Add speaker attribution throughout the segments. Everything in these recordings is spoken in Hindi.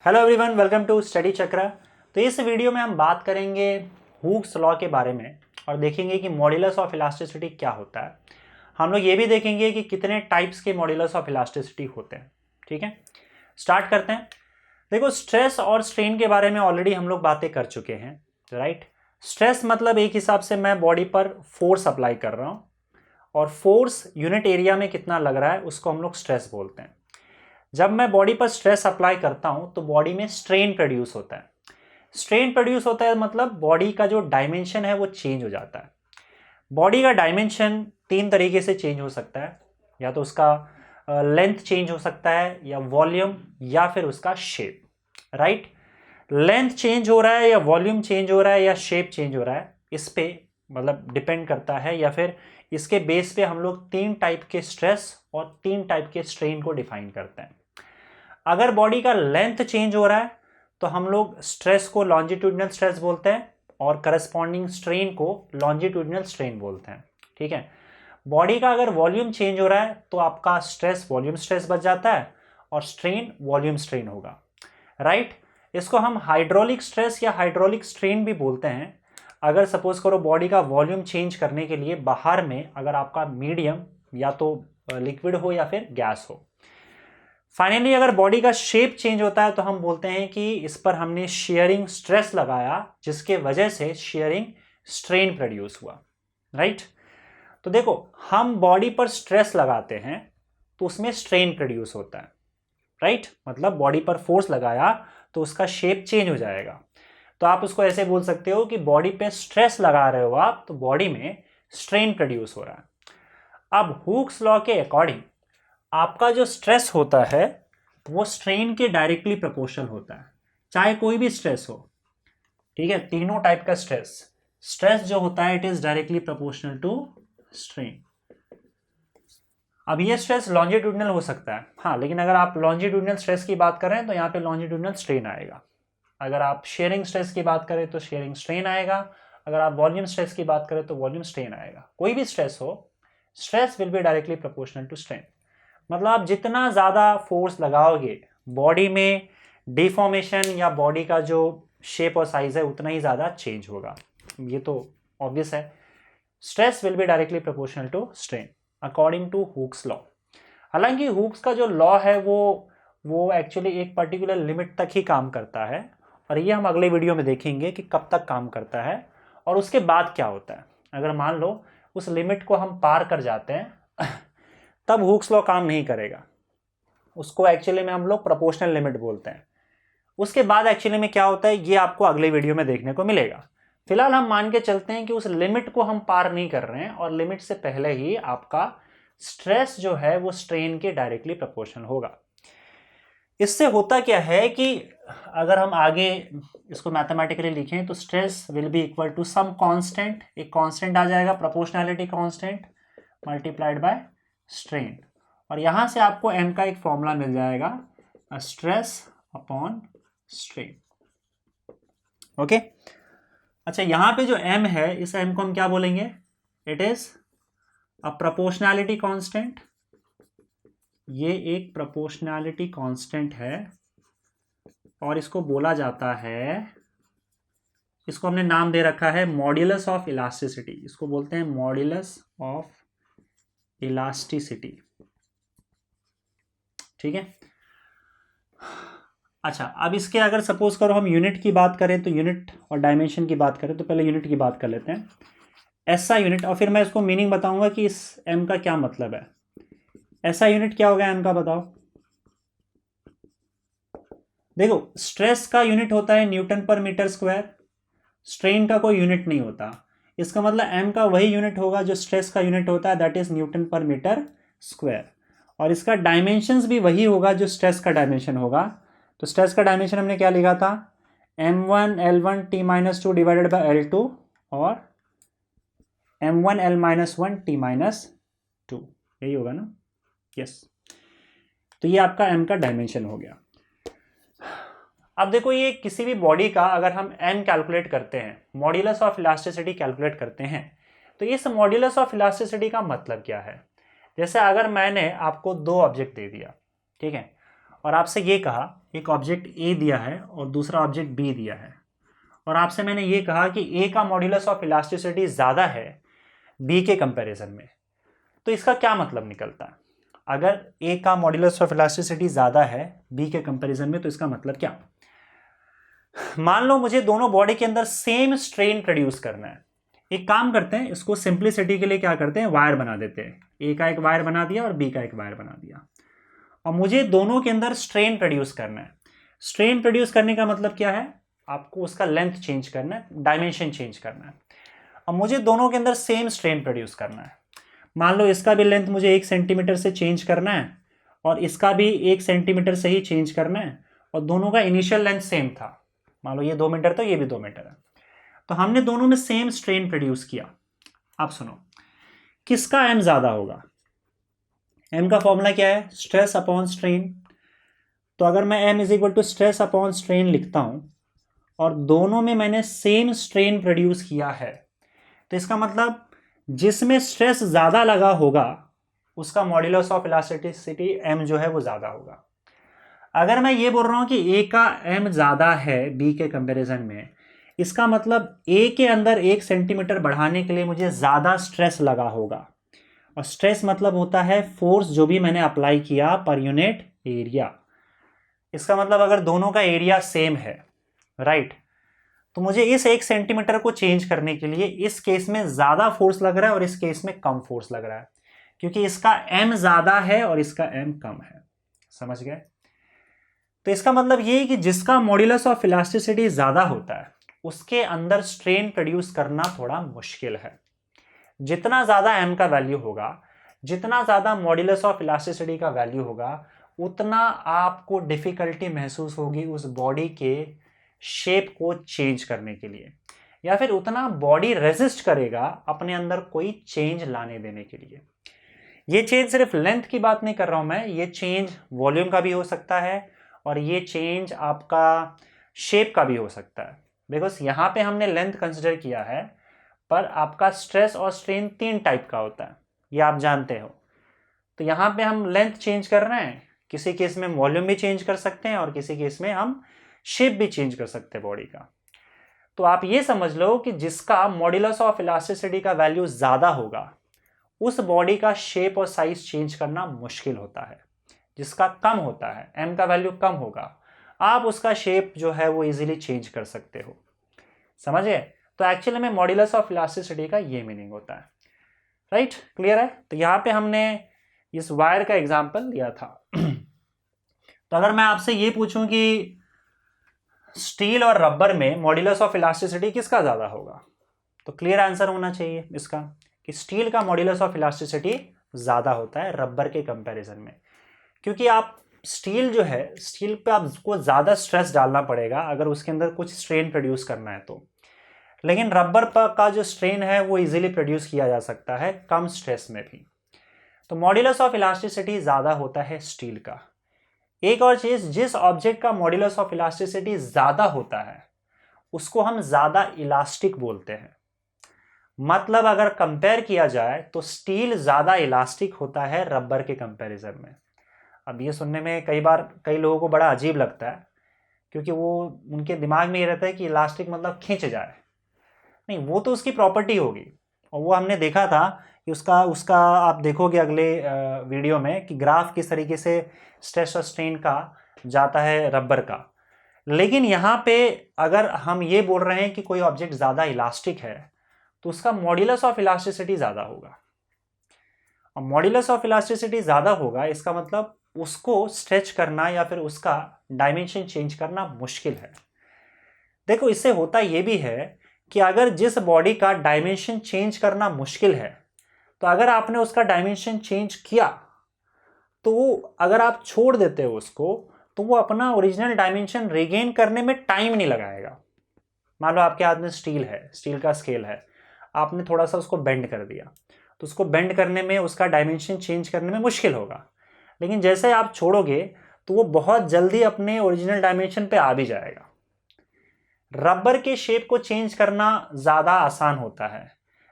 Speaker 1: Hello everyone, welcome to study Chakra. तो इस वीडियो में हम बात करेंगे हुक्स लॉ के बारे में और देखेंगे कि मॉड्यूलस ऑफ इलास्टिसिटी क्या होता है। हम लोग ये भी देखेंगे कि कितने टाइप्स के मॉड्यूलस ऑफ इलास्टिसिटी होते हैं। ठीक है, स्टार्ट करते हैं। देखो, स्ट्रेस और स्ट्रेन के बारे में ऑलरेडी हम लोग बातें कर चुके हैं, राइट। स्ट्रेस मतलब एक हिसाब से मैं बॉडी पर फोर्स अप्लाई कर रहा हूँ और फोर्स यूनिट एरिया में कितना लग रहा है उसको हम लोग स्ट्रेस बोलते हैं। जब मैं बॉडी पर स्ट्रेस अप्लाई करता हूं तो बॉडी में स्ट्रेन प्रोड्यूस होता है। स्ट्रेन प्रोड्यूस होता है मतलब बॉडी का जो डायमेंशन है वो चेंज हो जाता है। बॉडी का डायमेंशन तीन तरीके से चेंज हो सकता है, या तो उसका लेंथ चेंज हो सकता है, या वॉल्यूम, या फिर उसका शेप, राइट। लेंथ चेंज हो रहा है या वॉल्यूम चेंज हो रहा है या शेप चेंज हो रहा है, इस पे मतलब डिपेंड करता है, या फिर इसके बेस पे हम लोग तीन टाइप के स्ट्रेस और तीन टाइप के स्ट्रेन को डिफाइन करते हैं। अगर बॉडी का लेंथ चेंज हो रहा है तो हम लोग स्ट्रेस को लॉन्जिट्यूडनल स्ट्रेस बोलते हैं और करस्पॉन्डिंग स्ट्रेन को लॉन्जिट्यूडनल स्ट्रेन बोलते हैं। ठीक है, बॉडी का अगर वॉल्यूम चेंज हो रहा है तो आपका स्ट्रेस वॉल्यूम स्ट्रेस बच जाता है और स्ट्रेन वॉल्यूम स्ट्रेन होगा, राइट। इसको हम हाइड्रोलिक स्ट्रेस या हाइड्रोलिक स्ट्रेन भी बोलते हैं। अगर सपोज करो बॉडी का वॉल्यूम चेंज करने के लिए बाहर में अगर आपका मीडियम या तो लिक्विड हो या फिर गैस हो। फाइनली अगर बॉडी का शेप चेंज होता है तो हम बोलते हैं कि इस पर हमने शेयरिंग स्ट्रेस लगाया जिसके वजह से शेयरिंग स्ट्रेन प्रोड्यूस हुआ, राइट। तो देखो, हम बॉडी पर स्ट्रेस लगाते हैं तो उसमें स्ट्रेन प्रोड्यूस होता है, राइट। मतलब बॉडी पर फोर्स लगाया तो उसका शेप चेंज हो जाएगा। तो आप उसको ऐसे बोल सकते हो कि बॉडी पे स्ट्रेस लगा रहे हो आप तो बॉडी में स्ट्रेन प्रोड्यूस हो रहा है। अब हुक्स लॉ के अकॉर्डिंग आपका जो स्ट्रेस होता है वो स्ट्रेन के डायरेक्टली प्रोपोर्शनल होता है, चाहे कोई भी स्ट्रेस हो। ठीक है, तीनों टाइप का स्ट्रेस स्ट्रेस जो होता है it is directly proportional to strain. अब ये स्ट्रेस लॉन्जिट्यूडनल हो सकता है, हाँ, लेकिन अगर आप लॉन्जिट्यूडनल स्ट्रेस की बात करें तो यहाँ पे लॉन्जिट्यूडनल स्ट्रेन आएगा। अगर आप शेयरिंग स्ट्रेस की बात करें तो शेयरिंग स्ट्रेन आएगा। अगर आप वॉल्यूम स्ट्रेस की बात करें तो वॉल्यूम स्ट्रेन आएगा। कोई भी स्ट्रेस हो, stress will be directly proportional to strain. मतलब आप जितना ज़्यादा फोर्स लगाओगे बॉडी में डिफॉर्मेशन या बॉडी का जो शेप और साइज है उतना ही ज़्यादा चेंज होगा। ये तो ऑब्वियस है। Stress will be directly proportional to strain according to Hooke's law. हालांकि हुक्स का जो लॉ है वो एक्चुअली एक पर्टिकुलर लिमिट तक ही काम करता है और ये हम अगले वीडियो में देखेंगे कि कब तक काम करता है और उसके बाद क्या होता है। अगर मान लो उस लिमिट को हम पार कर जाते हैं तब हुक्स लॉ काम नहीं करेगा। उसको एक्चुअली में हम लोग प्रोपोर्शनल लिमिट बोलते हैं। उसके बाद एक्चुअली में क्या होता है ये आपको अगले वीडियो में देखने को मिलेगा। फिलहाल हम मान के चलते हैं कि उस लिमिट को हम पार नहीं कर रहे हैं और लिमिट से पहले ही आपका स्ट्रेस जो है वो स्ट्रेन के डायरेक्टली प्रोपोर्शनल होगा। इससे होता क्या है कि अगर हम आगे इसको मैथमेटिकली लिखें तो stress will be equal to some constant, एक कांस्टेंट आ जाएगा proportionality constant multiplied by strain, और यहां से आपको m का एक फॉर्मूला मिल जाएगा, स्ट्रेस अपॉन स्ट्रेन। ओके, अच्छा, यहां पे जो m है इस m को हम क्या बोलेंगे, it is a proportionality constant. ये एक प्रोपोर्शनैलिटी कांस्टेंट है और इसको बोला जाता है, इसको हमने नाम दे रखा है मॉड्यूलस ऑफ इलास्टिसिटी। इसको बोलते हैं मॉड्यूलस ऑफ इलास्टिसिटी। ठीक है, अच्छा, अब इसके अगर सपोज करो हम यूनिट की बात करें तो यूनिट और डायमेंशन की बात करें तो पहले यूनिट की बात कर लेते हैं, ऐसा यूनिट, और फिर मैं इसको मीनिंग बताऊंगा कि इस m का क्या मतलब है। ऐसा यूनिट क्या होगा m का, बताओ। देखो, स्ट्रेस का यूनिट होता है न्यूटन पर मीटर स्क्वायर, स्ट्रेन का कोई यूनिट नहीं होता। इसका मतलब m का वही यूनिट होगा जो स्ट्रेस का यूनिट होता है, दैट इज न्यूटन पर मीटर स्क्वायर, और इसका डायमेंशंस भी वही होगा जो स्ट्रेस का डायमेंशन होगा। तो स्ट्रेस का डायमेंशन हमने क्या लिखा था, m1 L1 T-2 divided by L2 और m1 L-1 T-2, यही होगा ना, यस। तो ये आपका m का डायमेंशन हो गया। अब देखो, ये किसी भी बॉडी का अगर हम m कैलकुलेट करते हैं, मॉड्यूलस ऑफ इलास्टिसिटी कैलकुलेट करते हैं, तो इस मॉड्यूलस ऑफ इलास्टिसिटी का मतलब क्या है। जैसे अगर मैंने आपको दो ऑब्जेक्ट दे दिया, ठीक है, और आपसे ये कहा एक ऑब्जेक्ट ए दिया है और दूसरा ऑब्जेक्ट बी दिया है, और आपसे मैंने ये कहा कि ए का मॉड्यूलस ऑफ इलास्टिसिटी ज़्यादा है बी के कंपैरिजन में, तो इसका क्या मतलब निकलता है? अगर ए का मॉड्यूलस ऑफ इलास्टिसिटी ज़्यादा है बी के कंपैरिजन में, तो इसका मतलब क्या? मान लो मुझे दोनों बॉडी के अंदर सेम स्ट्रेन प्रोड्यूस करना है। एक काम करते हैं, इसको सिंप्लिसिटी के लिए क्या करते हैं, वायर बना देते हैं। ए का एक वायर बना दिया और बी का एक वायर बना दिया, और मुझे दोनों के अंदर स्ट्रेन प्रोड्यूस करना है। स्ट्रेन प्रोड्यूस करने का मतलब क्या है? आपको उसका लेंथ चेंज करना है, डायमेंशन चेंज करना है। अब मुझे दोनों के अंदर सेम स्ट्रेन प्रोड्यूस करना है। मान लो इसका भी लेंथ मुझे 1 सेंटीमीटर से चेंज करना है और इसका भी 1 सेंटीमीटर से ही चेंज करना है, और दोनों का इनिशियल लेंथ सेम था। मान लो ये 2 मीटर था, ये भी 2 मीटर है, तो हमने दोनों में सेम स्ट्रेन प्रोड्यूस किया। आप सुनो, किसका एम ज़्यादा होगा? एम का फॉर्मूला क्या है? Stress upon strain. तो अगर मैं M is equal to stress upon strain लिखता हूं और दोनों में मैंने सेम स्ट्रेन प्रोड्यूस किया है, तो इसका मतलब जिसमें स्ट्रेस ज़्यादा लगा होगा उसका मॉड्यूलस ऑफ इलास्टिसिटी एम जो है वो ज़्यादा होगा। अगर मैं ये बोल रहा हूं कि ए का एम ज़्यादा है बी के कंपैरिजन में, इसका मतलब ए के अंदर 1 सेंटीमीटर बढ़ाने के लिए मुझे ज़्यादा स्ट्रेस लगा होगा, और स्ट्रेस मतलब होता है फोर्स जो भी मैंने अप्लाई किया पर यूनिट एरिया। इसका मतलब अगर दोनों का एरिया सेम है, राइट, तो मुझे इस 1 सेंटीमीटर को चेंज करने के लिए इस केस में ज़्यादा फोर्स लग रहा है और इस केस में कम फोर्स लग रहा है, क्योंकि इसका एम ज़्यादा है और इसका एम कम है। समझ गए? तो इसका मतलब ये है कि जिसका मॉड्यूलस ऑफ इलास्टिसिटी ज़्यादा होता है उसके अंदर स्ट्रेन प्रोड्यूस करना थोड़ा मुश्किल है। जितना ज़्यादा एम का वैल्यू होगा, जितना ज़्यादा मॉड्यूलस ऑफ इलास्टिसिटी का वैल्यू होगा, उतना आपको डिफ़िकल्टी महसूस होगी उस बॉडी के शेप को चेंज करने के लिए, या फिर उतना बॉडी रेजिस्ट करेगा अपने अंदर कोई चेंज लाने देने के लिए। ये चेंज सिर्फ लेंथ की बात नहीं कर रहा हूँ मैं, ये चेंज वॉल्यूम का भी हो सकता है और ये चेंज आपका शेप का भी हो सकता है। बिकॉज यहाँ पे हमने लेंथ कंसिडर किया है, पर आपका स्ट्रेस और स्ट्रेन 3 टाइप का होता है, ये आप जानते हो। तो यहाँ पे हम लेंथ चेंज कर रहे हैं, किसी केस में वॉल्यूम भी चेंज कर सकते हैं और किसी केस में हम शेप भी चेंज कर सकते हैं बॉडी का। तो आप ये समझ लो कि जिसका मॉड्यूलस ऑफ इलास्टिसिटी का वैल्यू ज़्यादा होगा उस बॉडी का शेप और साइज चेंज करना मुश्किल होता है। जिसका कम होता है, एम का वैल्यू कम होगा, आप उसका शेप जो है वो इजीली चेंज कर सकते हो। समझे? तो एक्चुअली में मॉड्यूलस ऑफ इलास्टिसिटी का ये मीनिंग होता है। राइट, क्लियर है? तो यहाँ पे हमने इस वायर का एग्जाम्पल दिया था। तो अगर मैं आपसे ये पूछूं कि स्टील और रबर में मॉड्यूलस ऑफ इलास्टिसिटी किसका ज़्यादा होगा, तो क्लियर आंसर होना चाहिए इसका कि स्टील का मॉड्यूलस ऑफ इलास्टिसिटी ज़्यादा होता है रबर के कंपैरिजन में, क्योंकि आप स्टील जो है, स्टील पे आपको ज़्यादा स्ट्रेस डालना पड़ेगा अगर उसके अंदर कुछ स्ट्रेन प्रोड्यूस करना है तो। लेकिन रबर का जो स्ट्रेन है वो इजीली प्रोड्यूस किया जा सकता है कम स्ट्रेस में भी। तो मॉड्यूलस ऑफ इलास्टिसिटी ज़्यादा होता है स्टील का। एक और चीज़, जिस ऑब्जेक्ट का मॉड्यूलस ऑफ इलास्टिसिटी ज़्यादा होता है उसको हम ज़्यादा इलास्टिक बोलते हैं। मतलब अगर कंपेयर किया जाए तो स्टील ज़्यादा इलास्टिक होता है रबर के कंपैरिजन में। अब ये सुनने में कई बार कई लोगों को बड़ा अजीब लगता है, क्योंकि वो उनके दिमाग में ये रहता है कि इलास्टिक मतलब खींच जाए। नहीं, वो तो उसकी प्रॉपर्टी होगी, और वो हमने देखा था कि उसका उसका आप देखोगे अगले वीडियो में कि ग्राफ किस तरीके से स्ट्रेस और स्ट्रेन का जाता है रबर का। लेकिन यहाँ पे अगर हम ये बोल रहे हैं कि कोई ऑब्जेक्ट ज़्यादा इलास्टिक है तो उसका मॉड्यूलस ऑफ इलास्टिसिटी ज़्यादा होगा, और मॉड्यूलस ऑफ इलास्टिसिटी ज़्यादा होगा इसका मतलब उसको स्ट्रेच करना या फिर उसका डायमेंशन चेंज करना मुश्किल है। देखो, इससे होता ये भी है कि अगर जिस बॉडी का डायमेंशन चेंज करना मुश्किल है, तो अगर आपने उसका डायमेंशन चेंज किया तो अगर आप छोड़ देते हो उसको, तो वो अपना ओरिजिनल डायमेंशन रिगेन करने में टाइम नहीं लगाएगा। मान लो आपके हाथ में स्टील है, स्टील का स्केल है, आपने थोड़ा सा उसको बेंड कर दिया, तो उसको बेंड करने में, उसका डायमेंशन चेंज करने में मुश्किल होगा। लेकिन जैसे आप छोड़ोगे तो वो बहुत जल्दी अपने ओरिजिनल डायमेंशन पे आ भी जाएगा। रबर के शेप को चेंज करना ज़्यादा आसान होता है,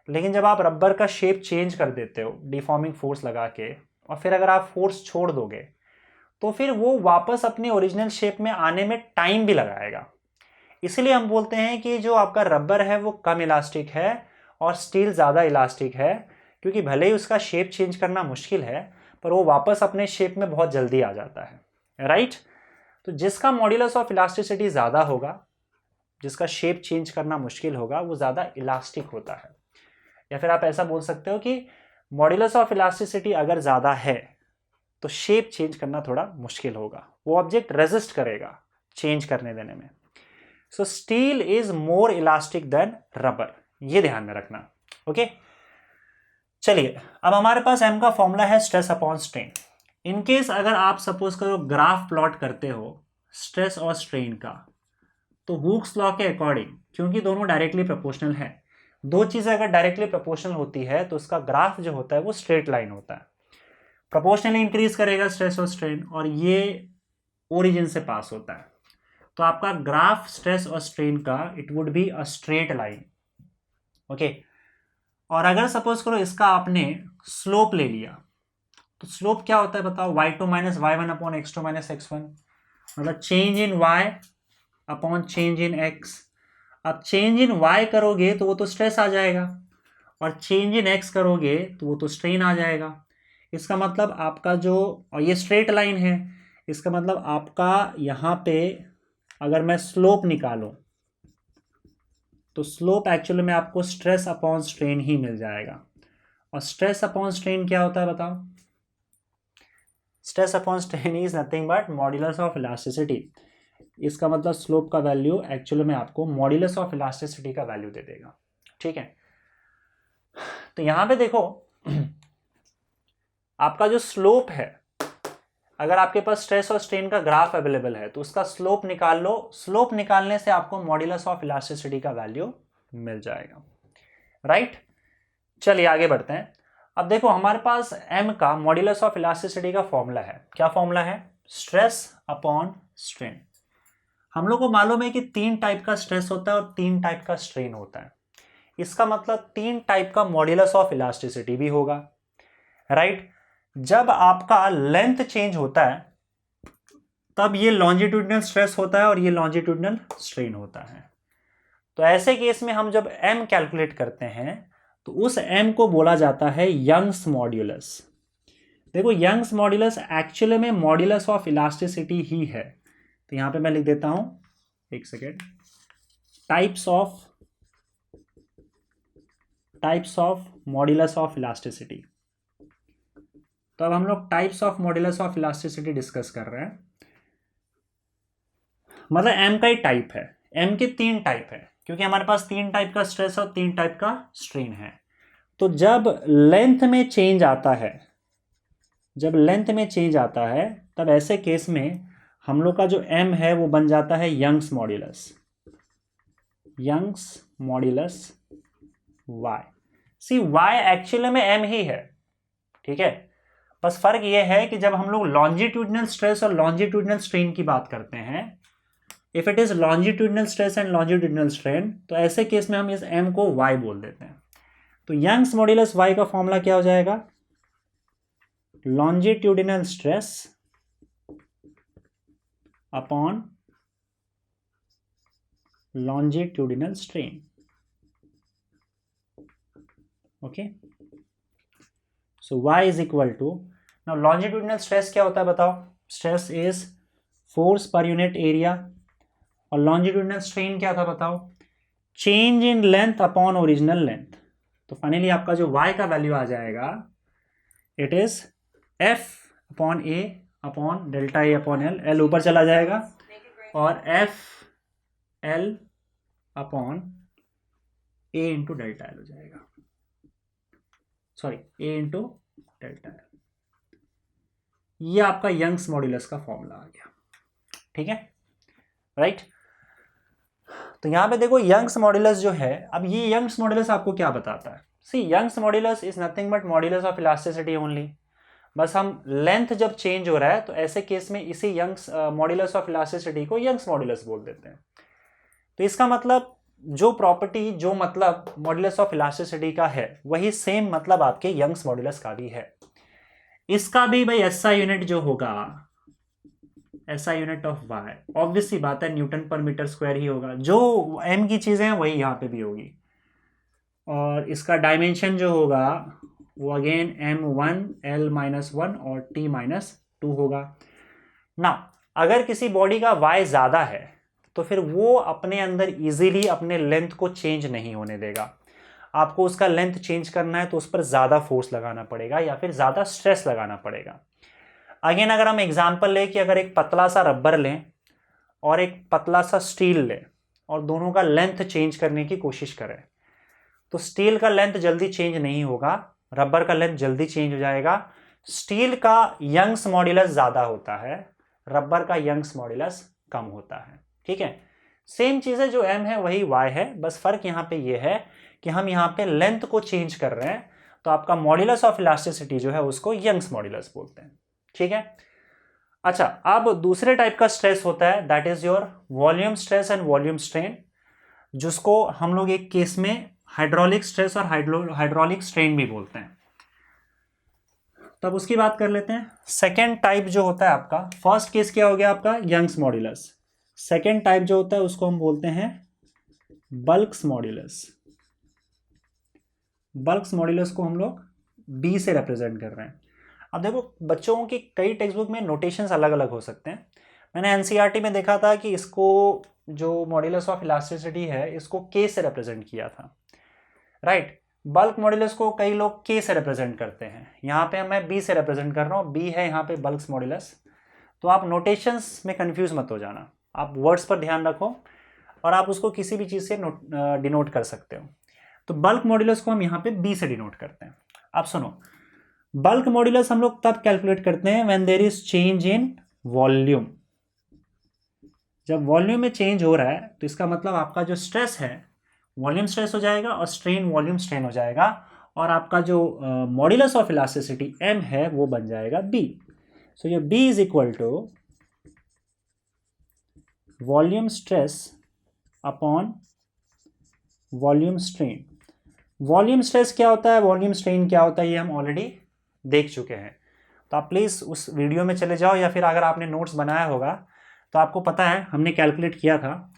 Speaker 1: लेकिन जब आप रबर का शेप चेंज कर देते हो डिफॉर्मिंग फोर्स लगा के, और फिर अगर आप फोर्स छोड़ दोगे तो फिर वो वापस अपनी ओरिजिनल शेप में आने में टाइम भी लगाएगा। इसलिए हम बोलते हैं कि जो आपका रबर है वो कम इलास्टिक है और स्टील ज़्यादा इलास्टिक है, क्योंकि भले ही उसका शेप चेंज करना मुश्किल है पर वो वापस अपने शेप में बहुत जल्दी आ जाता है, राइट। तो जिसका मॉड्यूलस ऑफ इलास्टिसिटी ज़्यादा होगा, जिसका शेप चेंज करना मुश्किल होगा, वो ज़्यादा इलास्टिक होता है। या फिर आप ऐसा बोल सकते हो कि मॉड्यूलस ऑफ इलास्टिसिटी अगर ज़्यादा है तो शेप चेंज करना थोड़ा मुश्किल होगा, वो ऑब्जेक्ट रेजिस्ट करेगा चेंज करने देने में। So steel is more elastic than rubber, ये ध्यान में रखना, ओके। चलिए, अब हमारे पास m का फॉर्मूला है स्ट्रेस अपॉन स्ट्रेन। इनकेस अगर आप सपोज करो ग्राफ प्लॉट करते हो स्ट्रेस और स्ट्रेन का, तो हुक्स लॉ के अकॉर्डिंग, क्योंकि दोनों डायरेक्टली प्रोपोर्शनल है, दो चीज़ें अगर डायरेक्टली प्रोपोर्शनल होती है तो उसका ग्राफ जो होता है वो स्ट्रेट लाइन होता है। प्रोपोर्शनली इंक्रीज करेगा स्ट्रेस और स्ट्रेन, और ये ओरिजिन से पास होता है, तो आपका ग्राफ स्ट्रेस और स्ट्रेन का it would be a straight line, okay. और अगर सपोज करो इसका आपने स्लोप ले लिया, तो स्लोप क्या होता है बताओ, y2 minus y1 upon x2 minus x1, मतलब change in y upon change in x। अब चेंज इन y करोगे तो वो तो स्ट्रेस आ जाएगा, और चेंज इन x करोगे तो वो तो स्ट्रेन आ जाएगा। इसका मतलब आपका जो, और ये स्ट्रेट लाइन है, इसका मतलब आपका यहाँ पे अगर मैं स्लोप निकालूं तो स्लोप एक्चुअली में आपको स्ट्रेस अपॉन स्ट्रेन ही मिल जाएगा। और स्ट्रेस अपॉन स्ट्रेन क्या होता है बताओ, stress upon strain is nothing but modulus of elasticity. इसका मतलब स्लोप का वैल्यू एक्चुअली में आपको मॉड्यूलस ऑफ इलास्टिसिटी का वैल्यू दे देगा, ठीक है। तो यहां पे देखो आपका जो स्लोप है, अगर आपके पास स्ट्रेस और स्ट्रेन का ग्राफ अवेलेबल है तो उसका स्लोप निकाल लो, स्लोप निकालने से आपको मॉड्यूलस ऑफ इलास्टिसिटी का वैल्यू मिल जाएगा, राइट। चलिए आगे बढ़ते हैं। अब देखो हमारे पास m का मॉड्यूलस ऑफ इलास्टिसिटी का फॉर्मूला है, क्या फॉर्मूला है, स्ट्रेस अपॉन स्ट्रेन। हम लोग को मालूम है कि 3 टाइप का स्ट्रेस होता है और 3 टाइप का स्ट्रेन होता है, इसका मतलब 3 टाइप का मॉड्यूलस ऑफ इलास्टिसिटी भी होगा, राइट। जब आपका लेंथ चेंज होता है तब ये लॉन्जिट्यूडनल स्ट्रेस होता है और ये लॉन्जिट्यूडनल स्ट्रेन होता है। तो ऐसे केस में हम जब m कैलकुलेट करते हैं तो उस m को बोला जाता है यंग्स मॉड्यूलस। देखो यंग्स मॉड्यूलस एक्चुअली में मॉड्यूलस ऑफ इलास्टिसिटी ही है, तो यहां पे मैं लिख देता हूं, एक second, types of modulus of elasticity. तो अब हम लोग types of modulus of elasticity discuss कर रहे हैं। मतलब m का ही टाइप है, m के 3 टाइप है, क्योंकि हमारे पास 3 टाइप का स्ट्रेस और 3 टाइप का स्ट्रेन है। तो जब लेंथ में चेंज आता है, तब ऐसे केस में हम लोग का जो m है वो बन जाता है यंग्स मॉड्यूलस y। सी y एक्चुअली में m ही है, ठीक है। बस फर्क ये है कि जब हम लोग लॉन्जिट्यूडनल स्ट्रेस और लॉन्जिट्यूडनल स्ट्रेन की बात करते हैं, if it is longitudinal stress and longitudinal strain, तो ऐसे केस में हम इस m को y बोल देते हैं। तो यंग्स मॉड्यूलस y का फॉर्मूला क्या हो जाएगा, longitudinal stress upon longitudinal strain, okay. So y is equal to, now longitudinal stress क्या होता है बताओ, स्ट्रेस इज फोर्स पर यूनिट एरिया, और लॉन्जिट्यूडनल स्ट्रेन क्या था बताओ, change in length upon original length. तो फाइनली आपका जो y का वैल्यू आ जाएगा, it is f upon a upon delta a upon l ऊपर चला जाएगा, और f l upon a into delta l हो जाएगा, sorry a into delta l। ये आपका यंग्स मॉड्यूलस का फॉर्मूला आ गया, ठीक है, राइट। तो यहां पे देखो यंग्स मॉड्यूलस जो है, अब ये यंग्स मॉड्यूलस आपको क्या बताता है, see Young's modulus is nothing but modulus of elasticity only. बस हम लेंथ जब चेंज हो रहा है तो ऐसे केस में इसी यंग्स मॉड्यूलस ऑफ इलास्टिसिटी को यंग्स मॉड्यूलस बोल देते हैं। तो इसका मतलब जो प्रॉपर्टी, जो मतलब मॉड्यूलस ऑफ इलास्टिसिटी का है, वही सेम मतलब आपके यंग्स मॉड्यूलस का भी है। इसका भी भाई एसआई यूनिट जो होगा SI unit of Y, obvious सी बात है न्यूटन पर मीटर स्क्वायर ही होगा, जो m की चीज़ें हैं वही यहाँ पे भी होगी। और इसका डायमेंशन जो होगा वो अगेन m1 l-1 और t-2 होगा ना। अगर किसी बॉडी का y ज़्यादा है तो फिर वो अपने अंदर इजीली अपने लेंथ को चेंज नहीं होने देगा। आपको उसका लेंथ चेंज करना है तो उस पर ज़्यादा फोर्स लगाना पड़ेगा या फिर ज़्यादा स्ट्रेस लगाना पड़ेगा। अगेन अगर हम एग्जांपल लें कि अगर एक पतला सा रबर लें और एक पतला सा स्टील लें और दोनों का लेंथ चेंज करने की कोशिश करें, तो स्टील का लेंथ जल्दी चेंज नहीं होगा, रबर का लेंथ जल्दी चेंज हो जाएगा। स्टील का यंग्स मॉड्यूलस ज़्यादा होता है, रबर का यंग्स मॉड्यूलस कम होता है। ठीक है, सेम चीज़ है, जो m है वही y है, बस फर्क यहाँ पे ये है कि हम यहाँ पे लेंथ को चेंज कर रहे हैं, तो आपका मॉड्यूलस ऑफ इलास्टिसिटी जो है उसको यंग्स मॉड्यूलस बोलते हैं। ठीक है, अच्छा अब दूसरे टाइप का स्ट्रेस होता है, that is your volume stress and volume strain, जिसको हम लोग एक केस में हाइड्रोलिक स्ट्रेस और हाइड्रोलिक स्ट्रेन भी बोलते हैं। तब उसकी बात कर लेते हैं। सेकेंड टाइप जो होता है आपका, फर्स्ट केस क्या हो गया आपका यंग्स मॉड्यूलस, सेकेंड टाइप जो होता है उसको हम बोलते हैं बल्क्स मॉड्यूलस। बल्क्स मॉड्यूलस को हम लोग B से रिप्रेजेंट कर रहे हैं। अब देखो बच्चों की कई टेक्स्ट बुक में नोटेशंस अलग अलग हो सकते हैं। मैंने NCERT में देखा था कि इसको जो मॉड्यूलस ऑफ इलास्टिसिटी है इसको K से रिप्रेजेंट किया था, राइट। बल्क मॉड्यूलस को कई लोग K से रिप्रेजेंट करते हैं, यहाँ पे मैं B से रिप्रेजेंट कर रहा हूँ, B है यहाँ पे बल्क्स मॉड्यूलस। तो आप नोटेशंस में कंफ्यूज मत हो जाना, आप वर्ड्स पर ध्यान रखो और आप उसको किसी भी चीज़ से डिनोट कर सकते हो। तो बल्क मॉड्यूलस को हम यहाँ पे B से डिनोट करते हैं। अब सुनो, बल्क मॉड्यूलस हम लोग तब कैलकुलेट करते हैं when there is change in volume. जब वॉल्यूम में चेंज हो रहा है तो इसका मतलब आपका जो स्ट्रेस है वॉल्यूम स्ट्रेस हो जाएगा और स्ट्रेन वॉल्यूम स्ट्रेन हो जाएगा, और आपका जो मॉड्यूलस ऑफ इलास्टिसिटी m है वो बन जाएगा B। सो ये B is equal to volume stress upon volume strain. Volume stress क्या होता है, वॉल्यूम स्ट्रेन क्या होता है, ये हम ऑलरेडी देख चुके हैं। तो आप प्लीज़ उस वीडियो में चले जाओ या फिर अगर आपने नोट्स बनाया होगा तो आपको पता है हमने कैलकुलेट किया था।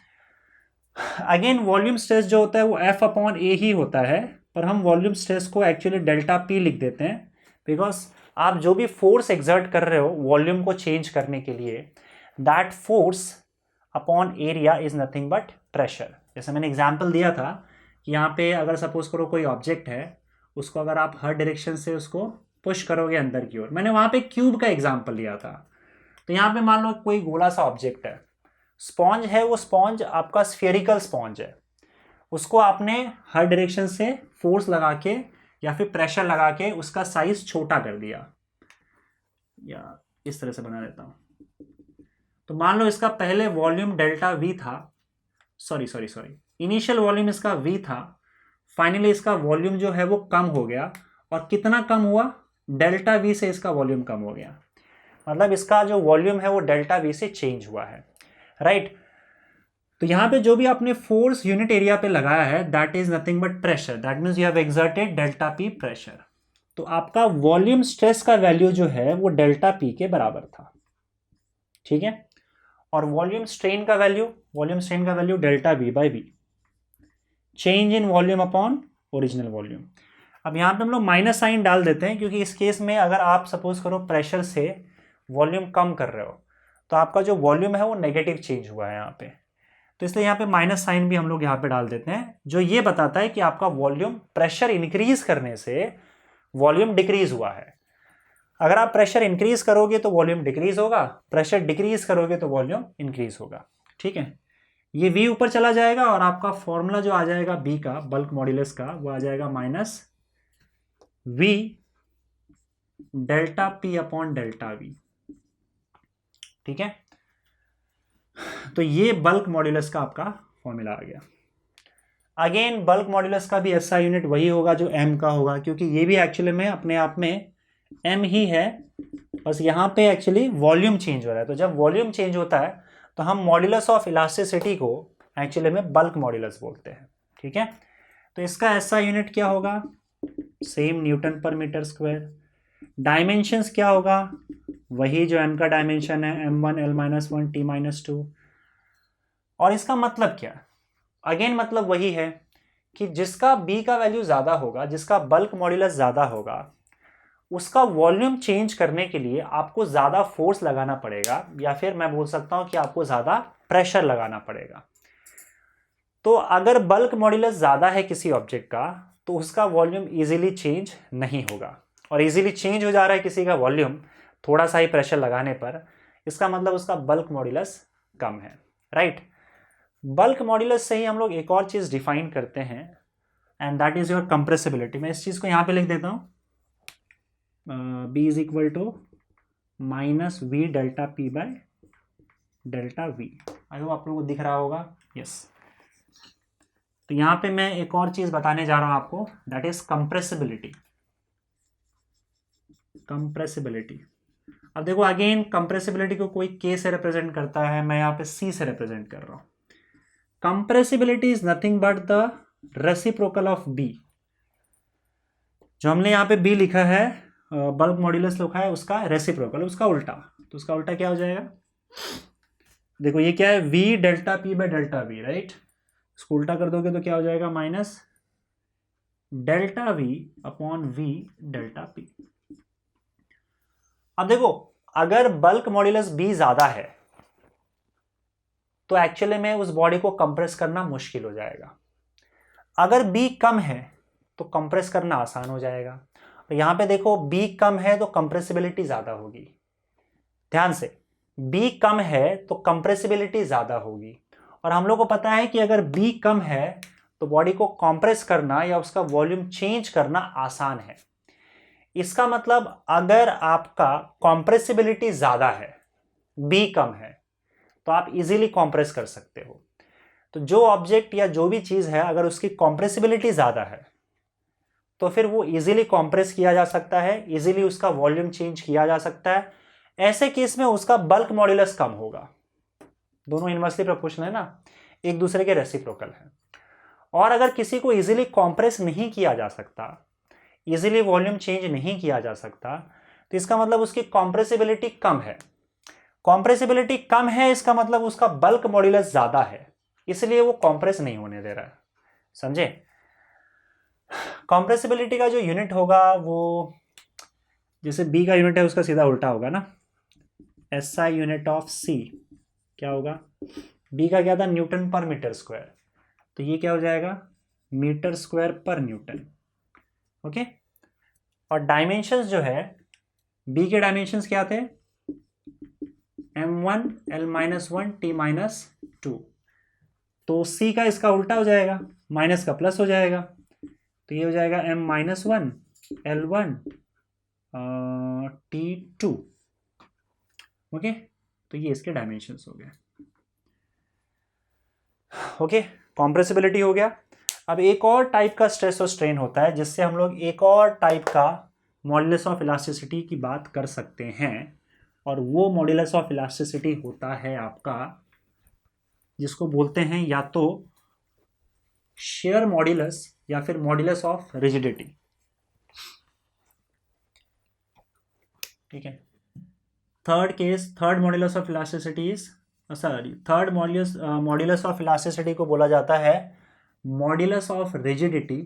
Speaker 1: अगेन वॉल्यूम स्ट्रेस जो होता है वो F/A ही होता है, पर हम वॉल्यूम स्ट्रेस को एक्चुअली डेल्टा P लिख देते हैं, बिकॉज आप जो भी फोर्स एक्सर्ट कर रहे हो वॉल्यूम को चेंज करने के लिए, that force upon area is nothing but pressure. जैसे मैंने एग्जाम्पल दिया था कि यहाँ पे अगर सपोज करो कोई ऑब्जेक्ट है, उसको अगर आप हर डायरेक्शन से उसको पुश करोगे अंदर की ओर, मैंने वहाँ पे क्यूब का एग्जाम्पल लिया था। तो यहाँ पे मान लो कोई गोला सा ऑब्जेक्ट है, स्पॉन्ज है, वो स्पॉन्ज आपका स्फेरिकल स्पॉन्ज है, उसको आपने हर डायरेक्शन से फोर्स लगा के या फिर प्रेशर लगा के उसका साइज छोटा कर दिया, या इस तरह से बना देता हूँ। तो मान लो इसका पहले वॉल्यूम डेल्टा V था, सॉरी इनिशियल वॉल्यूम इसका V था, फाइनली इसका वॉल्यूम जो है वो कम हो गया, और कितना कम हुआ, डेल्टा V से इसका वॉल्यूम कम हो गया, मतलब इसका जो वॉल्यूम है वो डेल्टा V से चेंज हुआ है, राइट। तो यहाँ पे जो भी आपने फोर्स यूनिट एरिया पे लगाया है that is nothing but pressure, that means you have exerted delta P pressure. तो आपका वॉल्यूम स्ट्रेस का वैल्यू जो है वो डेल्टा P के बराबर था, ठीक है। और वॉल्यूम स्ट्रेन का value delta V/V, change in volume upon original volume. अब यहाँ पे हम लोग माइनस साइन डाल देते हैं, क्योंकि इस केस में अगर आप सपोज करो प्रेशर से वॉल्यूम कम कर रहे हो तो आपका जो वॉल्यूम है वो नेगेटिव चेंज हुआ है यहाँ पे, तो इसलिए यहाँ पे माइनस साइन भी हम लोग यहाँ पे डाल देते हैं, जो ये बताता है कि आपका वॉल्यूम प्रेशर इंक्रीज करने से वॉल्यूम डिक्रीज हुआ है। अगर आप प्रेशर इंक्रीज करोगे तो वॉल्यूम डिक्रीज होगा, प्रेशर डिक्रीज करोगे तो वॉल्यूम इंक्रीज होगा, ठीक है। ये V ऊपर चला जाएगा और आपका फॉर्मूला जो आ जाएगा B का, बल्क मॉड्यूलस का, वो आ जाएगा -V delta P upon delta V, ठीक है। तो ये बल्क मॉड्यूलस का आपका फॉर्मूला आ गया। अगेन बल्क मॉड्यूलस का भी SI यूनिट वही होगा जो M का होगा, क्योंकि ये भी एक्चुअली में अपने आप में M ही है, बस यहाँ पे एक्चुअली वॉल्यूम चेंज हो रहा है। तो जब वॉल्यूम चेंज होता है तो हम मॉड्यूलस ऑफ इलास्टिसिटी को एक्चुअली में बल्क मॉड्यूलस बोलते हैं, ठीक है। तो इसका SI यूनिट क्या होगा, सेम न्यूटन पर मीटर स्क्वायर। डायमेंशंस क्या होगा, वही जो m का डायमेंशन है m1 l-1 t-2। और इसका मतलब क्या, अगेन मतलब वही है कि जिसका b का वैल्यू ज़्यादा होगा, जिसका बल्क मॉड्यूलस ज़्यादा होगा, उसका वॉल्यूम चेंज करने के लिए आपको ज़्यादा फोर्स लगाना पड़ेगा, या फिर मैं बोल सकता हूं कि आपको ज़्यादा प्रेशर लगाना पड़ेगा। तो अगर बल्क मॉड्यूलस ज़्यादा है किसी ऑब्जेक्ट का, तो उसका वॉल्यूम इजीली चेंज नहीं होगा। और इजीली चेंज हो जा रहा है किसी का वॉल्यूम थोड़ा सा ही प्रेशर लगाने पर, इसका मतलब उसका बल्क मॉड्यूलस कम है, राइट। बल्क मॉड्यूलस से ही हम लोग एक और चीज़ डिफाइन करते हैं, and that is your compressibility. मैं इस चीज़ को यहाँ पे लिख देता हूँ, B is equal to minus V delta P by delta V. I hope आप लोगों को दिख रहा होगा, यस। तो यहाँ पे मैं एक और चीज़ बताने जा रहा हूँ आपको, दैट इज कंप्रेसिबिलिटी। कंप्रेसिबिलिटी, अब देखो अगेन कंप्रेसिबिलिटी को कोई के से रिप्रेजेंट करता है, मैं यहाँ पे सी से रिप्रेजेंट कर रहा हूँ। Compressibility is nothing but the reciprocal of B. जो हमने यहाँ पे बी लिखा है, बल्क मॉड्यूलस लिखा है, उसका रेसिप्रोकल, उसका उल्टा। तो उसका उल्टा क्या हो जाएगा, देखो ये क्या है, we delta P by delta we, right. इसको उल्टा कर दोगे तो क्या हो जाएगा, minus delta we upon we delta P. अब देखो अगर बल्क मॉड्यूलस बी ज्यादा है तो एक्चुअली में उस बॉडी को कंप्रेस करना मुश्किल हो जाएगा। अगर बी कम है तो कंप्रेस करना आसान हो जाएगा। तो यहां पे देखो बी कम है तो कंप्रेसिबिलिटी ज्यादा होगी, ध्यान से, बी कम है तो कंप्रेसिबिलिटी ज्यादा होगी। और हम लोग को पता है कि अगर बी कम है तो बॉडी को कंप्रेस करना या उसका वॉल्यूम चेंज करना आसान है। इसका मतलब अगर आपका कंप्रेसिबिलिटी ज्यादा है, बी कम है, तो आप इजीली कंप्रेस कर सकते हो। तो जो ऑब्जेक्ट या जो भी चीज है अगर उसकी कंप्रेसिबिलिटी ज्यादा है तो फिर वो इजीली कंप्रेस किया जा सकता है, इजीली उसका वॉल्यूम चेंज किया जा सकता है। ऐसे केस में उसका बल्क मॉड्यूलस कम होगा। दोनों इनवर्सली प्रोपोर्शनल है ना, एक दूसरे के रेसिप्रोकल है। और अगर किसी को इजीली कंप्रेस नहीं किया जा सकता, इजीली वॉल्यूम चेंज नहीं किया जा सकता, तो इसका मतलब उसकी कंप्रेसिबिलिटी कम है। कंप्रेसिबिलिटी कम है इसका मतलब उसका बल्क मॉड्यूलस ज्यादा है, इसलिए वो कंप्रेस नहीं होने दे रहा है, समझे। कंप्रेसिबिलिटी का जो यूनिट होगा वो जैसे बी का यूनिट है उसका सीधा उल्टा होगा ना, SI यूनिट ऑफ सी क्या होगा, बी का क्या था, न्यूटन पर मीटर स्क्वायर, तो ये क्या हो जाएगा, मीटर स्क्वायर पर न्यूटन, ओके। और डायमेंशंस जो है, बी के डायमेंशंस क्या थे, m1 l-1 t-2, तो सी का इसका उल्टा हो जाएगा, माइनस का प्लस हो जाएगा, तो ये हो जाएगा m-1 l-1 t-2, ओके। तो ये इसके डायमेंशंस हो गए, ओके। कॉम्प्रेसिबिलिटी हो गया। अब एक और टाइप का स्ट्रेस और स्ट्रेन होता है जिससे हम लोग एक और टाइप का मॉड्यूलस ऑफ इलास्टिसिटी की बात कर सकते हैं, और वो मॉड्यूलस ऑफ इलास्टिसिटी होता है आपका, जिसको बोलते हैं या तो शेयर मॉड्यूलस या फिर मॉड्यूलस ऑफ रिजिडिटी, ठीक है। Third modulus of elasticity is third modulus of elasticity को बोला जाता है मॉड्यूलस ऑफ रिजिडिटी,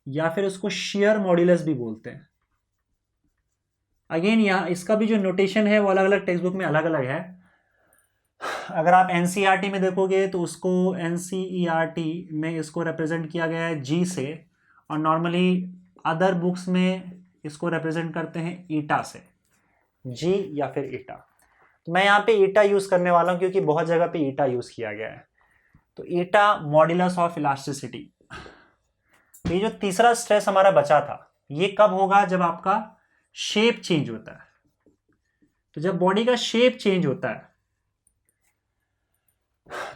Speaker 1: या फिर उसको शेयर मॉड्यूलस भी बोलते हैं। अगेन यहाँ इसका भी जो नोटेशन है वो अलग अलग टेक्स्ट बुक में अलग अलग है। अगर आप एनसीईआरटी में देखोगे तो उसको एनसीईआरटी में इसको रिप्रेजेंट किया गया है जी से, और नॉर्मली अदर बुक्स में इसको रिप्रेजेंट करते हैं ईटा से, जी या फिर ईटा। तो मैं यहाँ पे ईटा यूज करने वाला हूँ क्योंकि बहुत जगह पे ईटा यूज किया गया है। तो ईटा मॉड्यूलस ऑफ इलास्टिसिटी। तो ये जो तीसरा स्ट्रेस हमारा बचा था, ये कब होगा, जब आपका शेप चेंज होता है। तो जब बॉडी का शेप चेंज होता है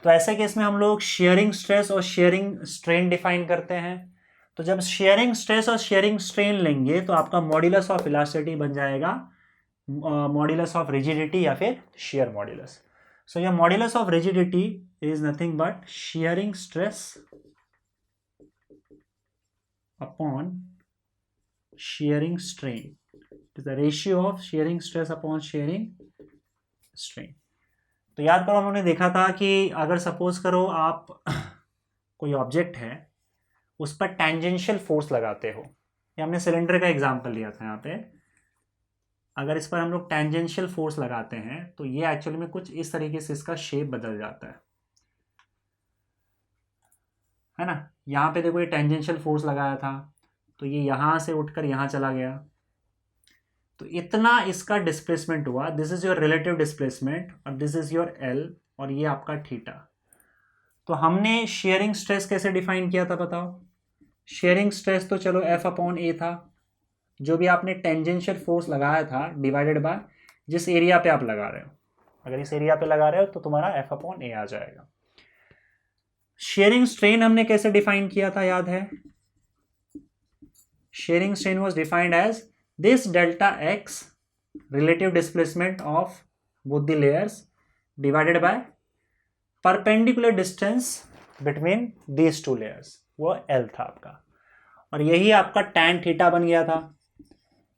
Speaker 1: तो ऐसे केस में हम लोग शेयरिंग स्ट्रेस और शेयरिंग स्ट्रेन डिफाइन करते हैं। तो जब शेयरिंग स्ट्रेस और शेयरिंग स्ट्रेन लेंगे तो आपका मॉड्यूलस ऑफ इलास्टिसिटी बन जाएगा मॉड्यूलस ऑफ रिजिडिटी या फिर shear modulus. So your modulus of rigidity is nothing but sharing stress upon shearing strain. It is the ratio of shearing stress upon shearing strain. तो याद करो, हम लोगों ने देखा था कि अगर सपोज करो आप कोई ऑब्जेक्ट है उस पर टेंजेंशियल फोर्स लगाते हो, या हमने सिलेंडर का एग्जांपल लिया था यहाँ पे, अगर इस पर हम लोग टेंजेंशियल फोर्स लगाते हैं तो ये एक्चुअली में कुछ इस तरीके से इसका शेप बदल जाता है ना। यहाँ पे देखो ये टेंजेंशियल फोर्स लगाया था तो ये यहाँ से उठकर यहाँ चला गया, तो इतना इसका डिस्प्लेसमेंट हुआ। This is your relative displacement और दिस इज योर एल और ये आपका थीटा। तो हमने शेयरिंग स्ट्रेस कैसे डिफाइन किया था बताओ। शेयरिंग स्ट्रेस तो चलो एफ अपॉन ए था, जो भी आपने टेंजेंशियल फोर्स लगाया था डिवाइडेड बाय जिस एरिया पे आप लगा रहे हो। अगर इस एरिया पे लगा रहे हो तो तुम्हारा एफ अपॉन ए आ जाएगा। शेयरिंग स्ट्रेन हमने कैसे डिफाइन किया था याद है। Shearing strain was defined as this delta x relative displacement of both the layers divided by perpendicular distance between these two layers, वो L था आपका। और यही आपका tan थीटा बन गया था,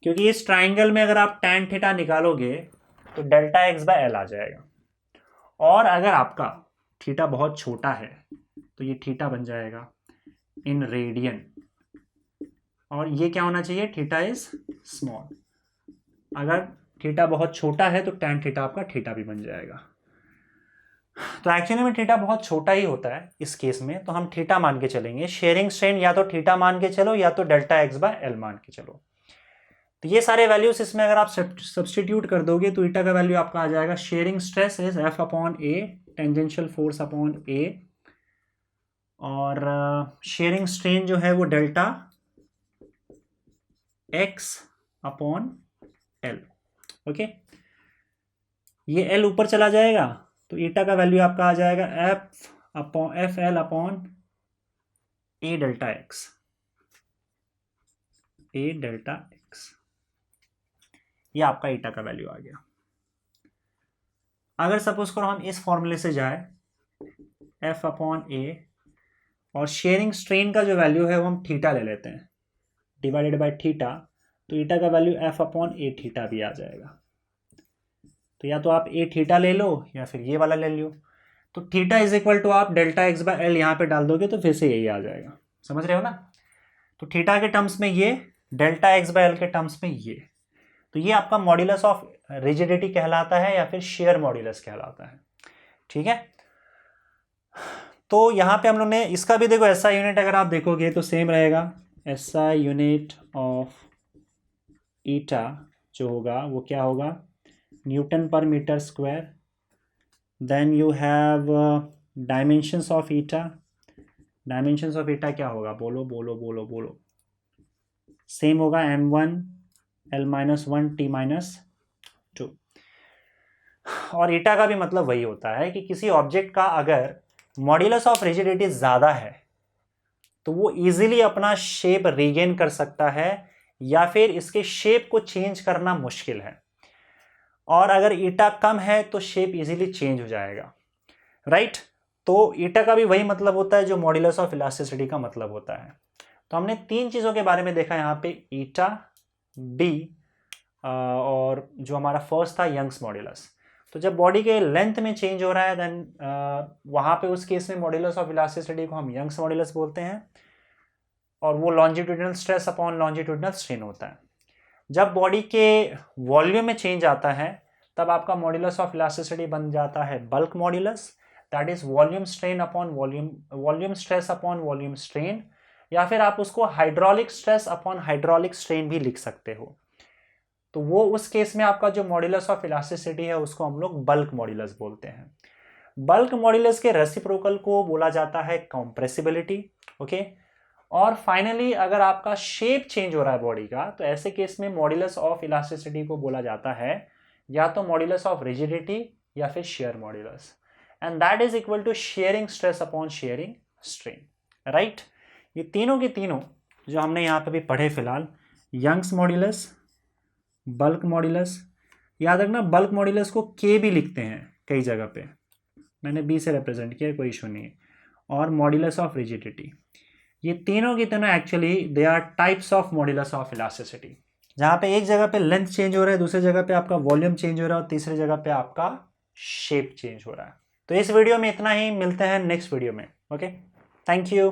Speaker 1: क्योंकि इस ट्राइंगल में अगर आप tan थीटा निकालोगे तो डेल्टा x बाय L आ जाएगा। और अगर आपका थीटा बहुत छोटा है तो ये थीटा बन जाएगा इन रेडियन, और ये क्या होना चाहिए, थीटा इज स्मॉल। अगर थीटा बहुत छोटा है तो tan थीटा आपका थीटा भी बन जाएगा। तो एक्चुअली में थीटा बहुत छोटा ही होता है इस केस में, तो हम थीटा मान के चलेंगे। शेयरिंग स्ट्रेन या तो थीटा मान के चलो या तो डेल्टा x बाय एल मान के चलो। तो ये सारे वैल्यूज इसमें अगर आप सब्सटीट्यूट कर दोगे तो ईटा का वैल्यू आपका आ जाएगा, shearing stress is F upon A, tangential force upon A, और शेयरिंग स्ट्रेन जो है वो delta x upon L. Okay, ये l ऊपर चला जाएगा तो ईटा का वैल्यू आपका आ जाएगा एफ एल अपॉन ए डेल्टा एक्स, ए डेल्टा एक्स। ये आपका ईटा का वैल्यू आ गया। अगर सपोज करो हम इस फॉर्मूले से जाए एफ अपॉन ए, और शेयरिंग स्ट्रेन का जो वैल्यू है वो हम थीटा ले लेते हैं डिवाइडेड बाय थीटा, तो ईटा का वैल्यू एफ अपॉन ए थीटा भी आ जाएगा। तो या तो आप ए थीटा ले लो या फिर ये वाला ले लो। तो थीटा इज इक्वल टू आप डेल्टा एक्स बाय एल यहाँ पे डाल दोगे तो फिर से यही आ जाएगा, समझ रहे हो ना। तो थीटा के टर्म्स में ये, डेल्टा एक्स बाय एल के टर्म्स में ये, तो ये आपका मॉड्यूलस ऑफ रिजिडिटी कहलाता है या फिर शेयर मॉड्यूलस कहलाता है। ठीक है, तो यहाँ पे हम लोग ने इसका भी देखो एसआई यूनिट अगर आप देखोगे तो सेम रहेगा। एसआई यूनिट ऑफ ईटा जो होगा वो क्या होगा, न्यूटन पर metre square. Then you have dimensions of eta. Dimensions of eta क्या होगा, बोलो बोलो बोलो बोलो। सेम होगा m1 l-1 t-2। और ईटा का भी मतलब वही होता है कि किसी ऑब्जेक्ट का अगर मॉड्यूलस ऑफ रिजिडिटी ज़्यादा है तो वो इजीली अपना शेप रीगेन कर सकता है, या फिर इसके शेप को चेंज करना मुश्किल है। और अगर ईटा कम है तो शेप इजीली चेंज हो जाएगा, राइट। तो ईटा का भी वही मतलब होता है जो मॉड्यूलस ऑफ इलास्टिसिटी का मतलब होता है। तो हमने तीन चीज़ों के बारे में देखा यहाँ पे, ईटा, डी, और जो हमारा फर्स्ट था यंग्स मॉड्यूलस। तो जब बॉडी के लेंथ में चेंज हो रहा है देन वहाँ पे उस केस में मॉड्यूलस ऑफ इलास्टिसिटी को हम यंग्स मॉड्यूलस बोलते हैं, और वो longitudinal stress upon longitudinal strain होता है। जब बॉडी के वॉल्यूम में चेंज आता है तब आपका मॉड्यूलस ऑफ इलास्टिसिटी बन जाता है bulk modulus, that is volume strain upon volume stress upon volume strain, या फिर आप उसको hydraulic stress upon hydraulic strain भी लिख सकते हो। तो वो उस केस में आपका जो मॉड्यूलस ऑफ इलास्टिसिटी है उसको हम लोग बल्क मॉड्यूलस बोलते हैं। बल्क मॉड्यूलस के रेसिप्रोकल को बोला जाता है कंप्रेसिबिलिटी। ओके, और फाइनली अगर आपका शेप चेंज हो रहा है बॉडी का तो ऐसे केस में मॉड्यूलस ऑफ इलास्टिसिटी को बोला जाता है या तो मॉड्यूलस ऑफ रिजिडिटी या फिर shear modulus, and that is equal to shearing stress upon shearing strain, right. ये तीनों के तीनों जो हमने यहाँ पे भी पढ़े फिलहाल, यंग्स मॉड्यूलस, बल्क मॉड्यूलस, याद रखना बल्क मॉड्यूलस को के भी लिखते हैं कई जगह पे, मैंने बी से रिप्रेजेंट किया, कोई इशू नहीं है, और मॉड्यूलस ऑफ रिजिडिटी। ये तीनों की तीनों actually they are types of modulus of elasticity, जहाँ पे एक जगह पे लेंथ चेंज हो रहा है, दूसरी जगह पे आपका वॉल्यूम चेंज हो रहा है और तीसरी जगह पे आपका शेप चेंज हो रहा है। तो इस वीडियो में इतना ही, मिलते हैं नेक्स्ट वीडियो में। Okay, thank you.